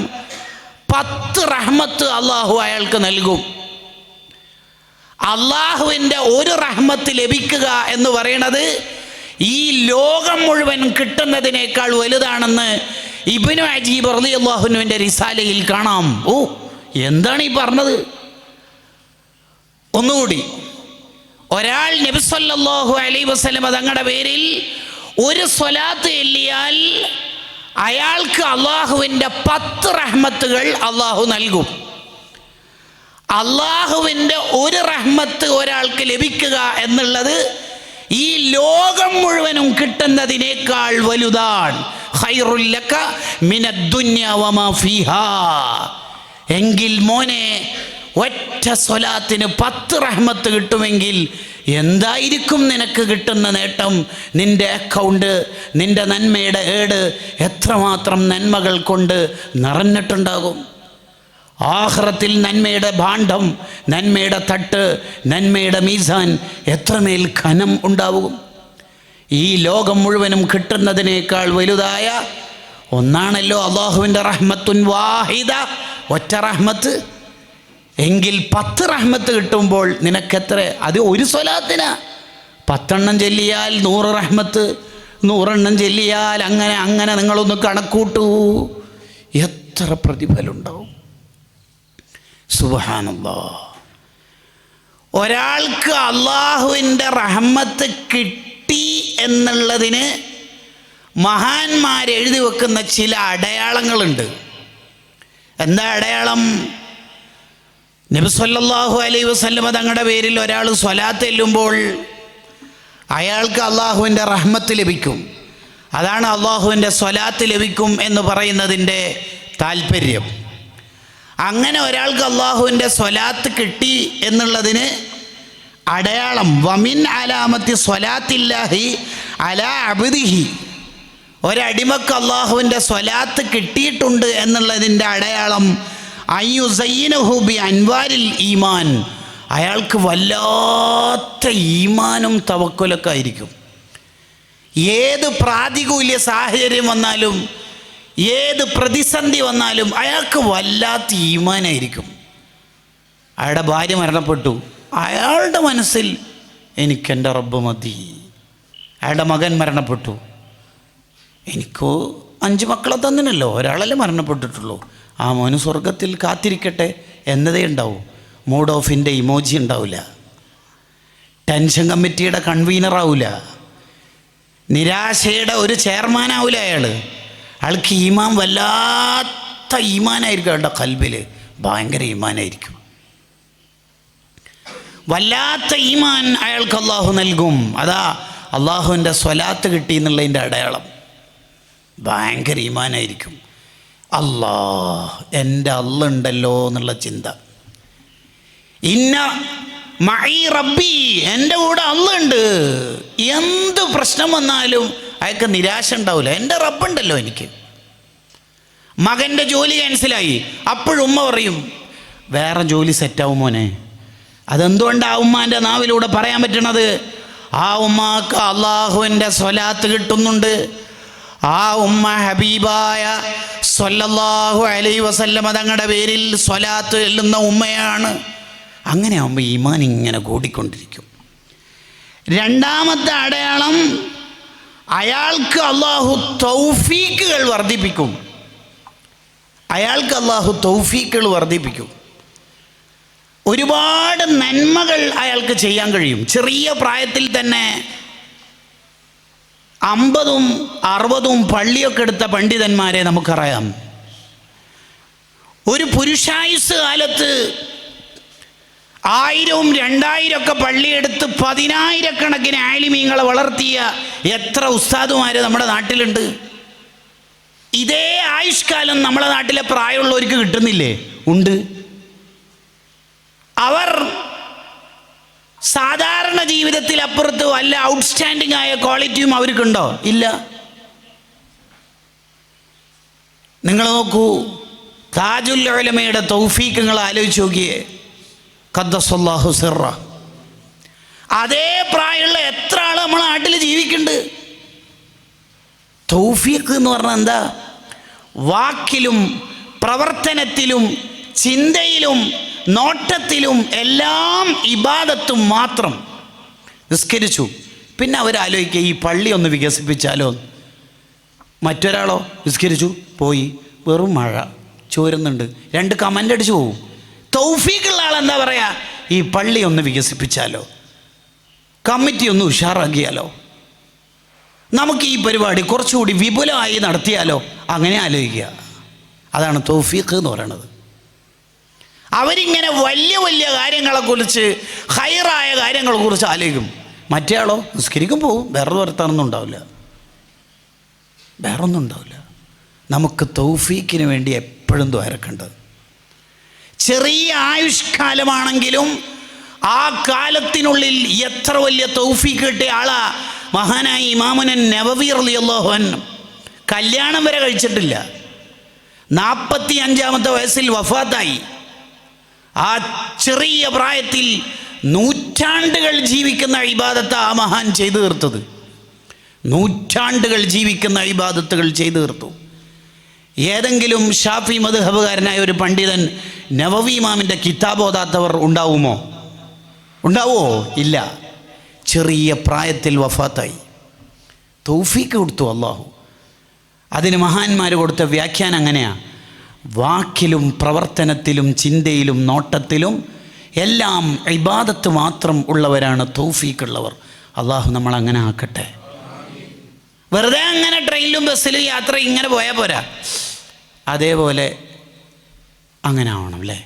10 റഹ്മത്ത് അള്ളാഹു അയാൾക്ക് നൽകും. അള്ളാഹുവിൻ്റെ ഒരു റഹ്മത്ത് ലഭിക്കുക എന്ന് പറയുന്നത് ഈ ലോകം മുഴുവൻ കിട്ടുന്നതിനേക്കാൾ വലുതാണെന്ന് ഇബ്നു അജീബ് റളിയല്ലാഹു അൻഹുവിൻ്റെ റിസാലയിൽ കാണാം. ഓ, എന്താണ് ഈ പറഞ്ഞത്? ഒന്നുകൂടി, ഒരാൾ നബി സല്ലല്ലാഹു അലൈഹി വസല്ലം തങ്ങളുടെ പേരിൽ ഒരു സ്വലാത്ത് ചൊല്ലിയാൽ അയാൾക്ക് അള്ളാഹുവിൻ്റെ 10 റഹ്മത്തുകൾ അള്ളാഹു നൽകും. അള്ളാഹുവിൻ്റെ ഒരു റഹ്മത്ത് ഒരാൾക്ക് ലഭിക്കുക എന്നുള്ളത് ഈ ലോകം മുഴുവനും കിട്ടുന്നതിനേക്കാൾ വലുതാണ്. ഖൈറുൽ ലക മിനദ്ദുനിയ വമാ ഫീഹാ. എങ്കിൽ മോനെ, ഒറ്റ സ്വലാത്തിന് 10 റഹ്മത്ത് കിട്ടുമെങ്കിൽ എന്തായിരിക്കും നിനക്ക് കിട്ടുന്ന നേട്ടം? നിൻ്റെ അക്കൗണ്ട്, നിൻ്റെ നന്മയുടെ ഏട് എത്രമാത്രം നന്മകൾ കൊണ്ട് നിറഞ്ഞിട്ടുണ്ടാകും. ആഖിറത്തിൽ നന്മയുടെ ഭാണ്ഡം, നന്മയുടെ തട്ട്, നന്മയുടെ മീസാൻ എത്രമേൽ ഘനം ഉണ്ടാവും. ഈ ലോകം മുഴുവനും കിട്ടുന്നതിനേക്കാൾ വലുതായ ഒന്നാണല്ലോ അള്ളാഹുവിൻ്റെ റഹ്മത്തുൻ വാഹിദ, ഒറ്റ റഹ്മത്ത്. എങ്കിൽ 10 റഹ്മത്ത് കിട്ടുമ്പോൾ നിനക്കെത്ര? അത് ഒരു സ്വലാത്തിനാ. 10 ചൊല്ലിയാൽ 100 റഹ്മത്ത്, 100 ചൊല്ലിയാൽ അങ്ങനെ അങ്ങനെ നിങ്ങളൊന്ന് കണക്കൂട്ടൂ, എത്ര പ്രതിഫലം ഉണ്ടാവും. സുബ്ഹാനല്ലാഹ്. ഒരാൾക്ക് അള്ളാഹുവിൻ്റെ റഹ്മത്ത് കിട്ടി എന്നുള്ളതിന് മഹാന്മാരെഴുതി വെക്കുന്ന ചില അടയാളങ്ങളുണ്ട്. എന്താ അടയാളം? നബി സല്ലല്ലാഹു അലൈഹി വസല്ലം തങ്ങളുടെ പേരിൽ ഒരാൾ സ്വലാത്ത് ചെല്ലുമ്പോൾ അയാൾക്ക് അള്ളാഹുവിൻ്റെ റഹ്മത്ത് ലഭിക്കും. അതാണ് അള്ളാഹുവിൻ്റെ സ്വലാത്ത് ലഭിക്കും എന്ന് പറയുന്നതിൻ്റെ താല്പര്യം. അങ്ങനെ ഒരാൾക്ക് അള്ളാഹുവിൻ്റെ സ്വലാത്ത് കിട്ടി എന്നുള്ളതിന് അടയാളം വമിൻ അലാമത്തി സ്വലാത്തില്ലാഹി അലാ അബ്ദിഹി, ഒരടിമക്ക് അള്ളാഹുവിൻ്റെ സ്വലാത്ത് കിട്ടിയിട്ടുണ്ട് എന്നുള്ളതിൻ്റെ അടയാളം അയ്യുസയ്യിനുഹു ബി അൻവാരിൽ ഈമാൻ, അയാൾക്ക് വല്ലാത്ത ഈമാനും തവക്കുലൊക്കെ ആയിരിക്കും. ഏത് പ്രാതികൂല്യ സാഹചര്യം വന്നാലും, ഏത് പ്രതിസന്ധി വന്നാലും അയാൾക്ക് വല്ലാത്ത ഈമാനായിരിക്കും. അയാളുടെ ഭാര്യ മരണപ്പെട്ടു, അയാളുടെ മനസ്സിൽ എനിക്കെൻ്റെ റബ്ബ് മതി. അയാളുടെ മകൻ മരണപ്പെട്ടു, എനിക്കോ 5 മക്കളെ തന്നിനല്ലോ, ഒരാളല്ലേ മരണപ്പെട്ടിട്ടുള്ളൂ, ആ മോന് സ്വർഗത്തിൽ കാത്തിരിക്കട്ടെ എന്നതേ ഉണ്ടാവൂ. മൂഡ് ഓഫിൻ്റെ ഇമോജി ഉണ്ടാവില്ല, ടെൻഷൻ കമ്മിറ്റിയുടെ കൺവീനറാവില്ല, നിരാശയുടെ ഒരു ചെയർമാനാവില്ല. അയാൾക്ക് ഈമാൻ വല്ലാത്ത ഈമാനായിരിക്കും. അയാളുടെ കൽബിൽ ഭയങ്കര ഈമാനായിരിക്കും. വല്ലാത്ത ഈമാൻ അയാൾക്ക് അള്ളാഹു നൽകും. അതാ അള്ളാഹുവിൻ്റെ സ്വലാത്ത് കിട്ടി എന്നുള്ളതിൻ്റെ അടയാളം. ഭയങ്കര ഈമാനായിരിക്കും. അല്ലാ, എൻ്റെ അള്ളുണ്ടല്ലോ എന്നുള്ള ചിന്ത. ഇന്ന മഈ റബ്ബി, എൻ്റെ കൂടെ അള്ളുണ്ട്. എന്ത് പ്രശ്നം വന്നാലും അയാൾക്ക് നിരാശ ഉണ്ടാവില്ല. എൻ്റെ റബ്ബുണ്ടല്ലോ എനിക്ക്. മകൻ്റെ ജോലി ക്യാൻസലായി, അപ്പോഴും ഉമ്മ പറയും വേറെ ജോലി സെറ്റാവും മോനെ. അതെന്തുകൊണ്ടാണ് ഉമ്മാൻ്റെ നാവിലൂടെ പറയാൻ പറ്റണത്? ആ ഉമ്മാക്ക് അള്ളാഹുവിൻ്റെ സ്വലാത്ത് കിട്ടുന്നുണ്ട്. ആ ഉമ്മ ഹബീബായ സ്വല്ലല്ലാഹു അലൈഹി വസല്ലമ തങ്ങളുടെ പേരിൽ സ്വലാത്ത് ചൊല്ലുന്ന ഉമ്മയാണ്. അങ്ങനെ ആകുമ്പോൾ ഈമാൻ ഇങ്ങനെ കൂടിക്കൊണ്ടിരിക്കും. രണ്ടാമത്തെ അടയാളം, അയാൾക്ക് അള്ളാഹു തൗഫീക്കുകൾ വർദ്ധിപ്പിക്കും. അയാൾക്ക് അള്ളാഹു തൗഫീക്കുകൾ വർദ്ധിപ്പിക്കും. ഒരുപാട് നന്മകൾ അയാൾക്ക് ചെയ്യാൻ കഴിയും. ചെറിയ പ്രായത്തിൽ തന്നെ 50ഉം 60ഉം പള്ളിയൊക്കെ എടുത്ത പണ്ഡിതന്മാരെ നമുക്കറിയാം. ഒരു പുരുഷായുസ് കാലത്ത് 1000ഉം 2000 ഒക്കെ പള്ളിയെടുത്ത് 10,000കണക്കിന് ആലിമീങ്ങളെ വളർത്തിയ എത്ര ഉസ്താദുമാർ നമ്മുടെ നാട്ടിലുണ്ട്. ഇതേ ആയുഷ്കാലം നമ്മളെ നാട്ടിലെ പ്രായമുള്ളവർക്ക് കിട്ടുന്നില്ലേ? ഉണ്ട്. അവർ സാധാരണ ജീവിതത്തിൽ അപ്പുറത്ത് വല്ല ഔട്ട്സ്റ്റാൻഡിംഗ് ആയ ക്വാളിറ്റിയും അവർക്കുണ്ടോ? ഇല്ല. നിങ്ങൾ നോക്കൂ, താജുൽ ഉലമയുടെ തൗഫീഖ് നിങ്ങൾ ആലോചിച്ച് നോക്കിയേ. ഖദ്ദസല്ലാഹു സിറ. അതേ പ്രായമുള്ള എത്ര ആൾ നമ്മളെ നാട്ടിൽ ജീവിക്കുന്നുണ്ട്. തൗഫീഖ് എന്ന് പറഞ്ഞാൽ എന്താ? വാക്കിലും പ്രവർത്തനത്തിലും ചിന്തയിലും നോട്ടത്തിലും എല്ലാം ഇബാദത്തും മാത്രം. നിസ്കരിച്ചു, പിന്നെ അവരാലോചിക്കുക ഈ പള്ളി ഒന്ന് വികസിപ്പിച്ചാലോ. മറ്റൊരാളോ നിസ്കരിച്ചു പോയി, വെറും മഴ ചോരുന്നുണ്ട്, 2 കമൻ്റ് അടിച്ചു പോകും. തൗഫീഖുള്ള ആളെന്താ പറയുക? ഈ പള്ളി ഒന്ന് വികസിപ്പിച്ചാലോ, കമ്മിറ്റി ഒന്ന് ഉഷാറാക്കിയാലോ, നമുക്ക് ഈ പരിപാടി കുറച്ചുകൂടി വിപുലമായി നടത്തിയാലോ. അങ്ങനെ ആലോചിക്കുക. അതാണ് തൗഫീഖ് എന്ന് പറയുന്നത്. അവരിങ്ങനെ വലിയ വലിയ കാര്യങ്ങളെക്കുറിച്ച്, ഹൈറായ കാര്യങ്ങളെക്കുറിച്ച് ആലോചിക്കും. മറ്റേ ആളോ നിസ്കരിക്കും പോവും, വേറെ വർത്താനൊന്നും ഉണ്ടാവില്ല, വേറൊന്നും ഉണ്ടാവില്ല. നമുക്ക് തൗഫീഖിന് വേണ്ടി എപ്പോഴും ദ്വാരക്കേണ്ടത്. ചെറിയ ആയുഷ്കാലമാണെങ്കിലും ആ കാലത്തിനുള്ളിൽ എത്ര വലിയ തൗഫീഖ് കിട്ടിയ ആളാ മഹാനായ ഇമാമുൻ നവവി റളിയല്ലാഹു അൻഹു. കല്യാണം വരെ കഴിച്ചിട്ടില്ല, 45-ാമത്തെ വയസ്സിൽ വഫാത്തായി. ആ ചെറിയ പ്രായത്തിൽ നൂറ്റാണ്ടുകൾ ജീവിക്കുന്ന ഇബാദത്ത് ആ മഹാൻ ചെയ്തു തീർത്തത്. നൂറ്റാണ്ടുകൾ ജീവിക്കുന്ന ഇബാദത്തുകൾ ചെയ്തു തീർത്തു. ഏതെങ്കിലും ഷാഫി മദ്ഹബുകാരനായ ഒരു പണ്ഡിതൻ നവവി ഇമാമിൻ്റെ കിതാബ് ഓതാത്തവർ ഉണ്ടാവുമോ? ഉണ്ടാവുമോ? ഇല്ല. ചെറിയ പ്രായത്തിൽ വഫാത്തായി. തൗഫീഖ് കൊടുത്തു അള്ളാഹു. അതിന് മഹാന്മാർ കൊടുത്ത വ്യാഖ്യാനം അങ്ങനെയാണ്: വാക്കിലും പ്രവർത്തനത്തിലും ചിന്തയിലും നോട്ടത്തിലും എല്ലാം ഇബാദത്ത് മാത്രം ഉള്ളവരാണ് തൗഫീഖുള്ളവർ. അള്ളാഹു നമ്മളങ്ങനെ ആക്കട്ടെ. വെറുതെ അങ്ങനെ ട്രെയിനിലും ബസ്സിലും യാത്ര ഇങ്ങനെ പോയാൽ പോരാ, അതേപോലെ അങ്ങനെ ആവണം അല്ലേ.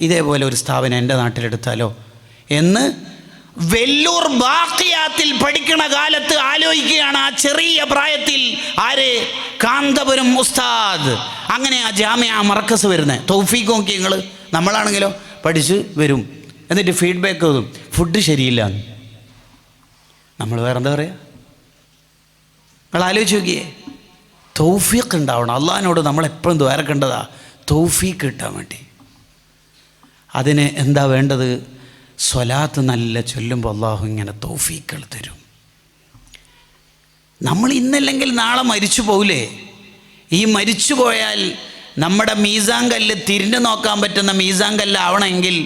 ഇതേപോലെ ഒരു സ്ഥാപനം എൻ്റെ നാട്ടിലെടുത്താലോ എന്ന് വെല്ലൂർ ബാക്കിയാത്തിൽ പഠിക്കണ കാലത്ത് ആലോചിക്കുകയാണ്. ആ ചെറിയ പ്രായത്തിൽ ആര്? കാന്തപുരം ഉസ്താദ്. അങ്ങനെ ആ ജാമിഅ മർക്കസ് വരുന്നത്. തൗഫീഖ് നോക്കി നിങ്ങൾ. നമ്മളാണെങ്കിലോ പഠിച്ച് വരും, എന്നിട്ട് ഫീഡ്ബാക്ക് തരും, ഫുഡ് ശരിയില്ല. നമ്മൾ വേറെന്താ പറയുക? നിങ്ങൾ ആലോചിച്ച് നോക്കിയേ. തൗഫീഖ് ഉണ്ടാവണം. അള്ളാഹിനോട് നമ്മളെപ്പോഴും ദ്വാരക്കേണ്ടതാ തൗഫീഖ് കിട്ടാൻ വേണ്ടി. അതിന് എന്താ വേണ്ടത്? സ്വലാത്ത് നല്ല ചൊല്ലുമ്പോൾ അള്ളാഹു ഇങ്ങനെ തൗഫീഖുകൾ തരും. നമ്മൾ ഇന്നല്ലെങ്കിൽ നാളെ മരിച്ചു പോകില്ലേ? ഈ മരിച്ചു പോയാൽ നമ്മുടെ മീസാൻ കല്ല് തിരിഞ്ഞു നോക്കാൻ പറ്റുന്ന മീസാൻ കല്ല് ആവണമെങ്കിൽ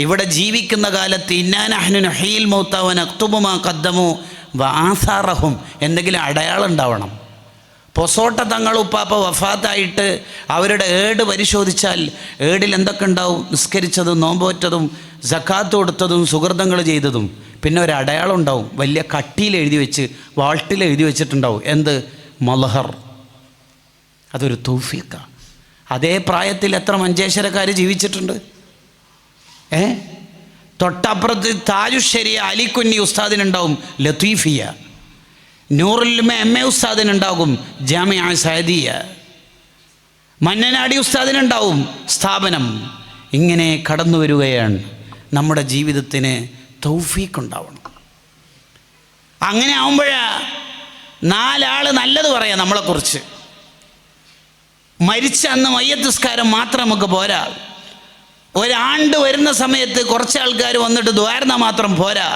ഇവിടെ ജീവിക്കുന്ന കാലത്ത് ഇന്നാ നഹ്നു നുഹ്യിൽ മൗത വനക്തുബു മാ ഖദ്ദമു വആസാറഹും എന്തെങ്കിലും അടയാളം ഉണ്ടാവണം. പൊസോട്ട തങ്ങൾ ഉപ്പാപ്പ വഫാത്തായിട്ട് അവരുടെ ഏട് പരിശോധിച്ചാൽ ഏടിൽ എന്തൊക്കെ ഉണ്ടാവും? നിസ്കരിച്ചതും നോമ്പോറ്റതും സക്കാത്ത് കൊടുത്തതും സുഹൃതങ്ങൾ ചെയ്തതും പിന്നെ ഒരു അടയാളം ഉണ്ടാവും, വലിയ കട്ടിയിൽ എഴുതി വെച്ച് വാൾട്ടിൽ എഴുതി വെച്ചിട്ടുണ്ടാവും. എന്ത്? മലഹർ. അതൊരു തൗഫീഖാണ്. അതേ പ്രായത്തിൽ എത്ര മഞ്ചേശ്വരക്കാർ ജീവിച്ചിട്ടുണ്ട്. തൊട്ടപ്പുറത്ത് താജുശ്ശേരിയ അലിക്കുഞ്ഞി ഉസ്താദിനുണ്ടാവും ലത്തീഫിയ, നൂറുൽ MA ഉസ്താദിനുണ്ടാകും ജാമിഅ സഅദിയ, മന്നനാടി ഉസ്താദിനുണ്ടാവും സ്ഥാപനം. ഇങ്ങനെ കടന്നു വരികയാണ്. നമ്മുടെ ജീവിതത്തിന് തൗഫീഖ് ഉണ്ടാവണം. അങ്ങനെ ആവുമ്പോഴാ 4 ആൾ നല്ലത് പറയാം നമ്മളെക്കുറിച്ച്. മരിച്ച അന്ന് മയ്യത്ത് നിസ്കാരം മാത്രം നമുക്ക് പോരാ. ഒരാണ്ട് വരുന്ന സമയത്ത് കുറച്ച് ആൾക്കാർ വന്നിട്ട് ദ്വാരുന്ന മാത്രം പോരാ.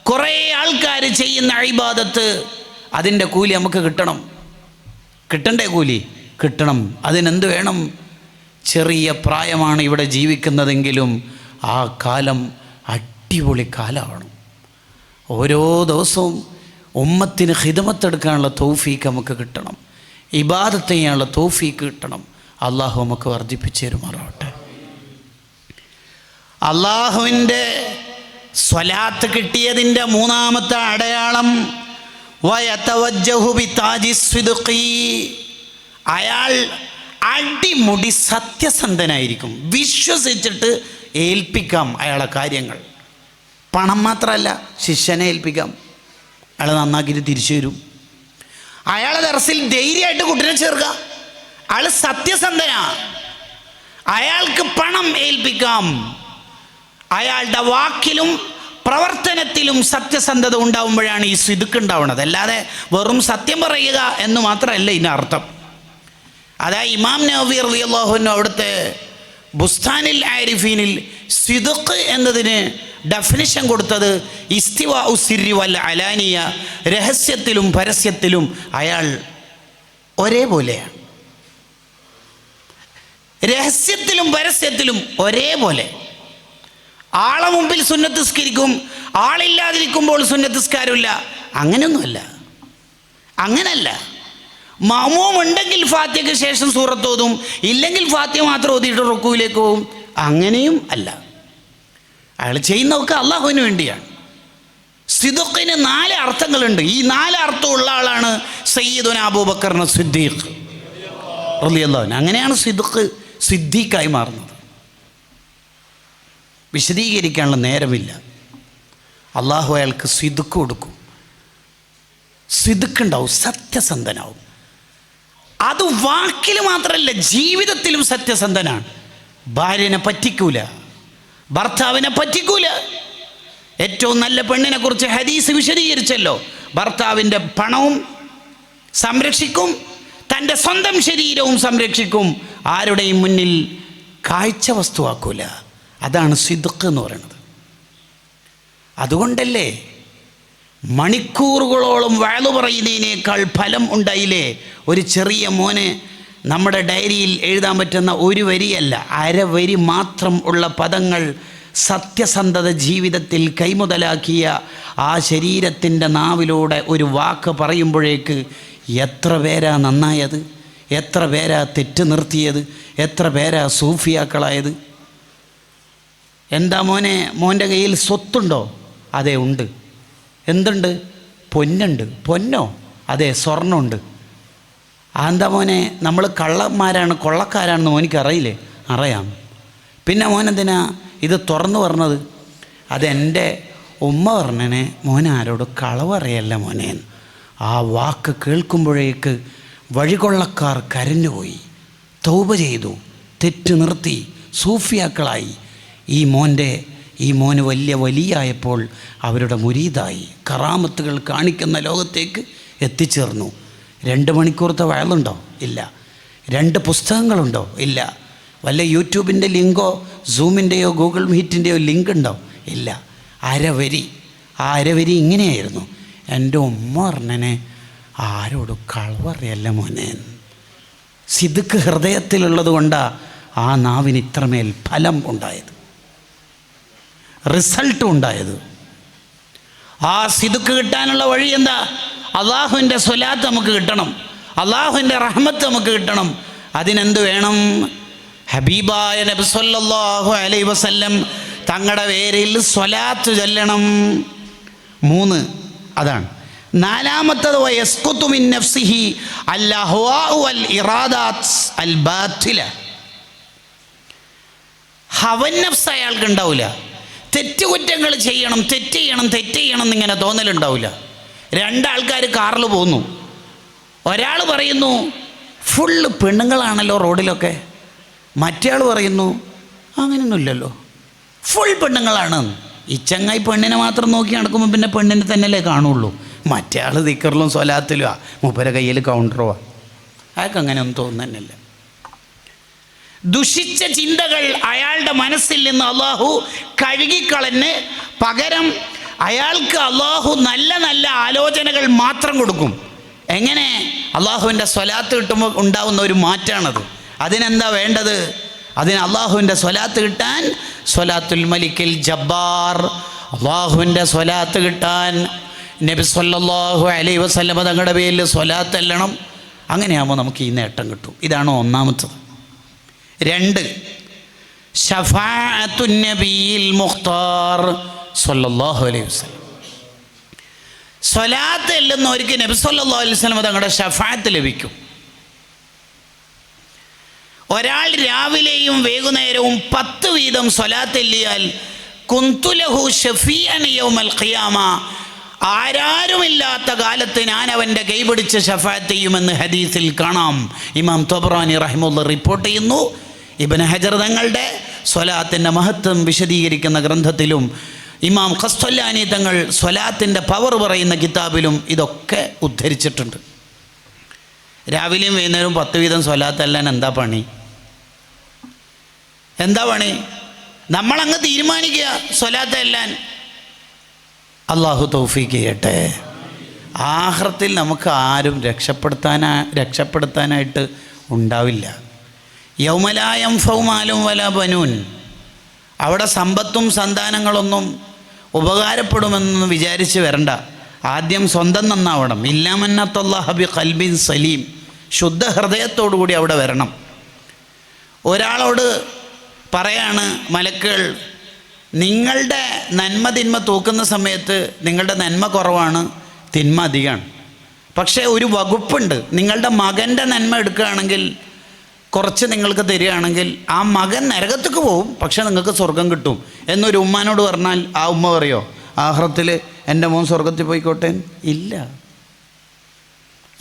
കുറേ ആൾക്കാർ ചെയ്യുന്ന ഇബാദത്ത്, അതിൻ്റെ കൂലി നമുക്ക് കിട്ടണം. കിട്ടണ്ടേ? കൂലി കിട്ടണം. അതിനെന്ത് വേണം? ചെറിയ പ്രായമാണ് ഇവിടെ ജീവിക്കുന്നതെങ്കിലും ആ കാലം അടിപൊളി കാലമാണ്. ഓരോ ദിവസവും ഉമ്മത്തിന് ഖിദ്മത്തെടുക്കാനുള്ള തൗഫീഖ് നമുക്ക് കിട്ടണം. ഇബാദത്ത് ചെയ്യാനുള്ള തൗഫീഖ് കിട്ടണം. അള്ളാഹു നമുക്ക് വർദ്ധിപ്പിച്ചു തരുമാറാവട്ടെ. അള്ളാഹുവിൻ്റെ സ്വലാത്ത് കിട്ടിയതിൻ്റെ 3ാമത്തെ അടയാളം വയതവജ്ജഹു ബിതാജി സ്വിദ്ഖി. അയാൾ അടിമുടി സത്യസന്ധനായിരിക്കും. വിശ്വസിച്ചിട്ട് ഏൽപ്പിക്കാം അയാളെ കാര്യങ്ങൾ. പണം മാത്രമല്ല, ശിഷ്യനെ ഏൽപ്പിക്കാം, അയാൾ നന്നാക്കിയിട്ട് തിരിച്ചു വരും. അയാളെ ദർസിൽ ധൈര്യമായിട്ട് കുട്ടിനെ ചേർക്കാം. അയാൾ സത്യസന്ധനാ. അയാൾക്ക് പണം ഏൽപ്പിക്കാം. അയാളുടെ വാക്കിലും പ്രവർത്തനത്തിലും സത്യസന്ധത ഉണ്ടാവുമ്പോഴാണ് ഈ സിദ്ഖ് ഉണ്ടാവുന്നത്. അല്ലാതെ വെറും സത്യം പറയുക എന്ന് മാത്രമല്ല ഇതിനർത്ഥം. അതാ ഇമാം നവവി റളിയല്ലാഹു അൻഹു അവിടുത്തെ ബുസ്താനിൽ ആരിഫീനിൽ സിദ്ഖ് എന്നതിന് ഡെഫിനിഷൻ കൊടുത്തത് ഇസ്തിവാഉ സിർരി വൽ അലാനിയ, രഹസ്യത്തിലും പരസ്യത്തിലും അയാൾ ഒരേപോലെയാണ്. രഹസ്യത്തിലും പരസ്യത്തിലും ഒരേപോലെ. ആളെ മുമ്പിൽ സുന്നത്ത് നിസ്കരിക്കും, ആളില്ലാതിരിക്കുമ്പോൾ സുന്നത്ത് നിസ്കാരമില്ല. അങ്ങനെയൊന്നുമല്ല. അങ്ങനല്ല. മഅ്മൂം ഉണ്ടെങ്കിൽ ഫാത്തിഹയ്ക്ക് ശേഷം സൂറത്ത് ഓതും, ഇല്ലെങ്കിൽ ഫാത്തിഹ മാത്രം ഓതിയിട്ട് റുക്കൂയിലേക്ക് പോകും. അങ്ങനെയും അല്ല. അയാൾ ചെയ്യുന്നതൊക്കെ അള്ളാഹുവിന് വേണ്ടിയാണ്. സിദ്ഖിന് 4 അർത്ഥങ്ങളുണ്ട്. ഈ 4 അർത്ഥമുള്ള ആളാണ് സയ്യിദുനാ അബൂബക്കർ സിദ്ദീഖ് റളിയല്ലാഹു അൻഹു. അങ്ങനെയാണ് സിദ്ഖ് സിദ്ദീഖായി മാറുന്നത്. വിശദീകരിക്കാനുള്ള നേരമില്ല. അള്ളാഹു അയാൾക്ക് സിദ്ഖ് കൊടുക്കും. സിദ്ഖ് ഉണ്ടാവും, സത്യസന്ധനാവും. അത് വാക്കിൽ മാത്രമല്ല, ജീവിതത്തിലും സത്യസന്ധനാണ്. ഭാര്യനെ പറ്റിക്കൂല, ഭർത്താവിനെ പറ്റിക്കൂല. ഏറ്റവും നല്ല പെണ്ണിനെ കുറിച്ച് ഹദീസ് വിശദീകരിച്ചല്ലോ. ഭർത്താവിൻ്റെ പണവും സംരക്ഷിക്കും, തൻ്റെ സ്വന്തം ശരീരവും സംരക്ഷിക്കും, ആരുടെയും മുന്നിൽ കാഴ്ച വസ്തുവാക്കൂല. അതാണ് സിദ്ഖ് എന്ന് പറയുന്നത്. അതുകൊണ്ടല്ലേ മണിക്കൂറുകളോളം വഅ്ള് പറയുന്നതിനേക്കാൾ ഫലം ഉണ്ടായില്ലേ ഒരു ചെറിയ മോന് നമ്മുടെ ഡയറിയിൽ എഴുതാൻ പറ്റുന്ന ഒരു വരിയല്ല, 1/2 വരി മാത്രം ഉള്ള പദങ്ങൾ സത്യസന്ധത ജീവിതത്തിൽ കൈമുതലാക്കിയ ആ ശരീരത്തിൻ്റെ നാവിലൂടെ ഒരു വാക്ക് പറയുമ്പോഴേക്ക് എത്ര പേരാ നന്നായത്, എത്ര പേരാ തെറ്റ് നിർത്തിയത്, എത്ര പേരാ സൂഫിയാക്കളായത്. എന്താ മോൻ്റെ കയ്യിൽ സ്വത്തുണ്ടോ? അതെ ഉണ്ട്. എന്തുണ്ട്? പൊന്നുണ്ട്. പൊന്നോ? അതെ സ്വർണ്ണമുണ്ട്. എന്താ മോനെ, നമ്മൾ കള്ളന്മാരാണ് കൊള്ളക്കാരാണെന്ന് മോനിക്ക് അറിയില്ലേ? അറിയാം. പിന്നെ മോനെന്തിനാ ഇത് തുറന്നു പറഞ്ഞത്? അതെൻ്റെ ഉമ്മ പറഞ്ഞനെ മോനെ ആരോട് കളവറിയല്ല മോനെ. ആ വാക്ക് കേൾക്കുമ്പോഴേക്ക് വഴികൊള്ളക്കാർ കരഞ്ഞുപോയി, തൗബ ചെയ്തു, തെറ്റ് നിർത്തി, സൂഫിയാക്കളായി. ഈ മോന് വലിയായപ്പോൾ അവരുടെ മുരീദായി, കറാമത്തുകൾ കാണിക്കുന്ന ലോകത്തേക്ക് എത്തിച്ചേർന്നു. 2 മണിക്കൂറത്തെ വയലുണ്ടോ? ഇല്ല. 2 പുസ്തകങ്ങളുണ്ടോ? ഇല്ല. വല്ല യൂട്യൂബിൻ്റെ ലിങ്കോ സൂമിൻ്റെയോ ഗൂഗിൾ മീറ്റിൻ്റെയോ ലിങ്ക് ഉണ്ടോ? ഇല്ല. 1/2 വരി. ആ 1/2 വരി ഇങ്ങനെയായിരുന്നു: എൻ്റെ ഉമ്മ പറഞ്ഞനെ ആരോട് കളവറിയല്ല മോനെ. സിദ്ഖ് ഹൃദയത്തിലുള്ളത് കൊണ്ടാണ് ആ നാവിന് ഇത്രമേൽ ഫലം ഉണ്ടായത്, റിസൾട്ട് ഉണ്ടായത്. ആ സിദ്ഖ് കിട്ടാനുള്ള വഴി എന്താ? അള്ളാഹുവിൻ്റെ സ്വലാത്ത് നമുക്ക് കിട്ടണം, അള്ളാഹുവിൻ്റെ റഹ്മത്ത് നമുക്ക് കിട്ടണം. അതിനെന്ത് വേണം? ഹബീബായ നബി സല്ലല്ലാഹു അലൈഹി വസല്ലം തങ്ങളുടെ പേരിൽ സ്വലാത്ത് ചൊല്ലണം. 3 അതാണ്. 4-ത്തത് വയസ്കുതു മിൻ നഫ്സിഹി അൽ അഹ്വാഉ വൽ ഇറാദാത്ത് അൽ ബാത്തില. ഹവൻ നഫ്സ് അയാൾക്ക് ഉണ്ടാവില്ല. തെറ്റുകുറ്റങ്ങൾ ചെയ്യണം, തെറ്റ് ചെയ്യണം എന്നിങ്ങനെ തോന്നലുണ്ടാവില്ല. 2 ആൾക്കാർ കാറിൽ പോകുന്നു. ഒരാൾ പറയുന്നു ഫുള്ള് പെണ്ണുങ്ങളാണല്ലോ റോഡിലൊക്കെ. മറ്റേ ആൾ പറയുന്നു അങ്ങനെയൊന്നുമില്ലല്ലോ, ഫുൾ പെണ്ണുങ്ങളാണ്. ഈ ചങ്ങായി പെണ്ണിനെ മാത്രം നോക്കി നടക്കുമ്പോൾ പിന്നെ പെണ്ണിനെ തന്നെയല്ലേ കാണുള്ളൂ. മറ്റേ ആൾ ദിക്കറിലും സ്വലാത്തിലുമാ, മൂപ്പരെ കയ്യിൽ കൗണ്ടറുവാ. അയാൾക്ക് അങ്ങനെയൊന്നും തോന്നുന്നില്ല. ദുഷിച്ച ചിന്തകൾ അയാളുടെ മനസ്സിൽ നിന്ന് അള്ളാഹു കഴുകിക്കളഞ്ഞ് പകരം അയാൾക്ക് അള്ളാഹു നല്ല നല്ല ആലോചനകൾ മാത്രം കൊടുക്കും. എങ്ങനെ? അള്ളാഹുവിൻ്റെ സ്വലാത്ത് കിട്ടുമ്പോൾ ഉണ്ടാകുന്ന ഒരു മാറ്റാണത്. അതിനെന്താ വേണ്ടത്? അതിന് അള്ളാഹുവിൻ്റെ സ്വലാത്ത് കിട്ടാൻ സ്വലാത്തുൽ മലിക്കിൽ ജബ്ബാർ, അള്ളാഹുവിൻ്റെ സ്വലാത്ത് കിട്ടാൻ നബി സല്ലല്ലാഹു അലൈഹി വസല്ലമ തങ്ങളുടെ പേരിൽ സ്വലാത്ത് എല്ലണം. അങ്ങനെയാകുമ്പോൾ നമുക്ക് ഈ നേട്ടം കിട്ടും. ഇതാണ് 1-ാമത്തത്. 2 ശഫാഅത്തുൻ നബിയിൽ മുഖ്താർ സല്ലല്ലാഹു അലൈഹി വസല്ലം. സ്വലാത്ത് എല്ലുന്നവർക്ക് നബി സല്ലല്ലാഹു അലൈഹി വസല്ലം തങ്ങളുടെ ശഫാഅത്ത് ലഭിക്കും. ഒരാൾ രാവിലെയും വൈകുന്നേരവും 10 വീതം സ്വലാത്ത് എല്ലിയാൽ കുന്തുലഹു ഷഫീഅൻ യൗമൽ ഖിയാമ, ആരാരുമില്ലാത്ത കാലത്ത് ഞാൻ അവൻ്റെ കൈപിടിച്ച് ശഫാഅത്ത് ചെയ്യുമെന്ന് ഹദീസിൽ കാണാം. ഇമാം ത്വബറാനി റഹിമഹുല്ലാഹ് റിപ്പോർട്ട് ചെയ്യുന്നു. ഇബ്നു ഹജർ തങ്ങളുടെ സ്വലാത്തിൻ്റെ മഹത്വം വിശദീകരിക്കുന്ന ഗ്രന്ഥത്തിലും ഇമാം ഖസ്തലാനി തങ്ങൾ സ്വലാത്തിൻ്റെ പവർ പറയുന്ന കിതാബിലും ഇതൊക്കെ ഉദ്ധരിച്ചിട്ടുണ്ട്. രാവിലെയും വൈകുന്നേരവും 10 വീതം സ്വലാത്ത് എല്ലാം എന്താ പണി? നമ്മളങ്ങ് തീരുമാനിക്കുക സ്വലാത്ത് എല്ലാം. അള്ളാഹു തൗഫീഖ് ചെയ്യട്ടെ. ആഖിറത്തിൽ നമുക്ക് ആരും രക്ഷപ്പെടുത്താനായിട്ട് ഉണ്ടാവില്ല. യൗമലാ യൻഫഉ മാലും വലാ ബനൂൻ. അവിടെ സമ്പത്തും സന്താനങ്ങളൊന്നും ഉപകാരപ്പെടുമെന്ന് വിചാരിച്ച് വരണ്ട. ആദ്യം സ്വന്തം നന്നാവണം. ഇല്ലാ മൻ അത്തല്ലാഹ ബി ഖൽബിൻ സലീം, ശുദ്ധ ഹൃദയത്തോടു കൂടി അവിടെ വരണം. ഒരാളോട് പറയാണ് മലക്കുകൾ, നിങ്ങളുടെ നന്മ തിന്മ തൂക്കുന്ന സമയത്ത് നിങ്ങളുടെ നന്മ കുറവാണ്, തിന്മ അധികമാണ്. പക്ഷേ ഒരു വകുപ്പുണ്ട്. നിങ്ങളുടെ മകൻ്റെ നന്മ എടുക്കുകയാണെങ്കിൽ കുറച്ച് നിങ്ങൾക്ക് തരികയാണെങ്കിൽ ആ മകൻ നരകത്തേക്ക് പോവും, പക്ഷെ നിങ്ങൾക്ക് സ്വർഗം കിട്ടും എന്നൊരു ഉമ്മാനോട് പറഞ്ഞാൽ ആ ഉമ്മ പറയോ ആഖിറത്തിൽ എൻ്റെ മോൻ സ്വർഗത്തിൽ പോയിക്കോട്ടെ?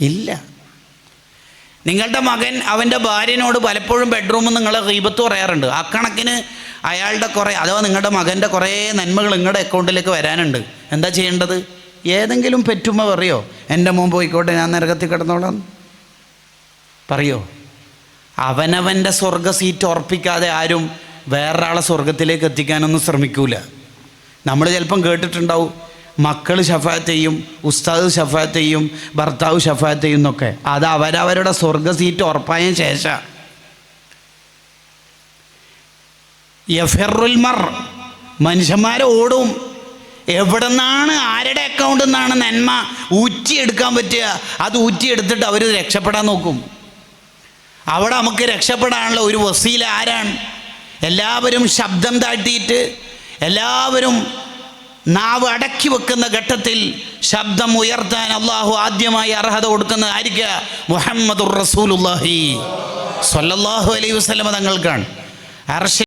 ഇല്ല. നിങ്ങളുടെ മകൻ അവൻ്റെ ഭാര്യനോട് പലപ്പോഴും ബെഡ്റൂമിൽ നിങ്ങളെ ഗീബത്ത് പറയാറുണ്ട്. ആ കണക്കിന് അയാളുടെ കുറേ അഥവാ നിങ്ങളുടെ മകൻ്റെ കുറേ നന്മകൾ നിങ്ങളുടെ അക്കൗണ്ടിലേക്ക് വരാനുണ്ട്. എന്താ ചെയ്യേണ്ടത്? ഏതെങ്കിലും പെറ്റുമ്മ പറയോ എൻ്റെ മോൻ പോയിക്കോട്ടെ ഞാൻ നരകത്തിൽ കിടന്നോളാം? പറയോ? അവനവൻ്റെ സ്വർഗ സീറ്റ് ഉറപ്പിക്കാതെ ആരും വേറൊരാളെ സ്വർഗത്തിലേക്ക് എത്തിക്കാനൊന്നും ശ്രമിക്കൂല. നമ്മൾ ചിലപ്പം കേട്ടിട്ടുണ്ടാവും മക്കൾ ശഫാഅത്ത് ചെയ്യും, ഉസ്താദ് ശഫാഅത്ത് ചെയ്യും, ഭർത്താവ് ശഫാഅത്ത് ചെയ്യും എന്നൊക്കെ. അത് അവരവരുടെ സ്വർഗ സീറ്റ് ഉറപ്പായ ശേഷം. യഫിറുൽ മർ, മനുഷ്യന്മാർ ഓടും. എവിടെ നിന്നാണ് ആരുടെ അക്കൗണ്ടിൽ നിന്നാണ് നന്മ ഊറ്റിയെടുക്കാൻ പറ്റുക അത് ഊറ്റിയെടുത്തിട്ട് അവർ രക്ഷപ്പെടാൻ നോക്കും. അവിടെ നമുക്ക് രക്ഷപ്പെടാനുള്ള ഒരു വസീല ആരാണ്? എല്ലാവരും ശബ്ദം താഴ്ത്തിയിട്ട് എല്ലാവരും നാവ് അടക്കി വെക്കുന്ന ഘട്ടത്തിൽ ശബ്ദം ഉയർത്താൻ അള്ളാഹു ആദ്യമായി അർഹത കൊടുക്കുന്നത് ആയിരിക്കുക? മുഹമ്മദുർ റസൂലുള്ളാഹി സ്വല്ലല്ലാഹു അലൈഹി വസല്ലം തങ്ങൾക്കാണ്.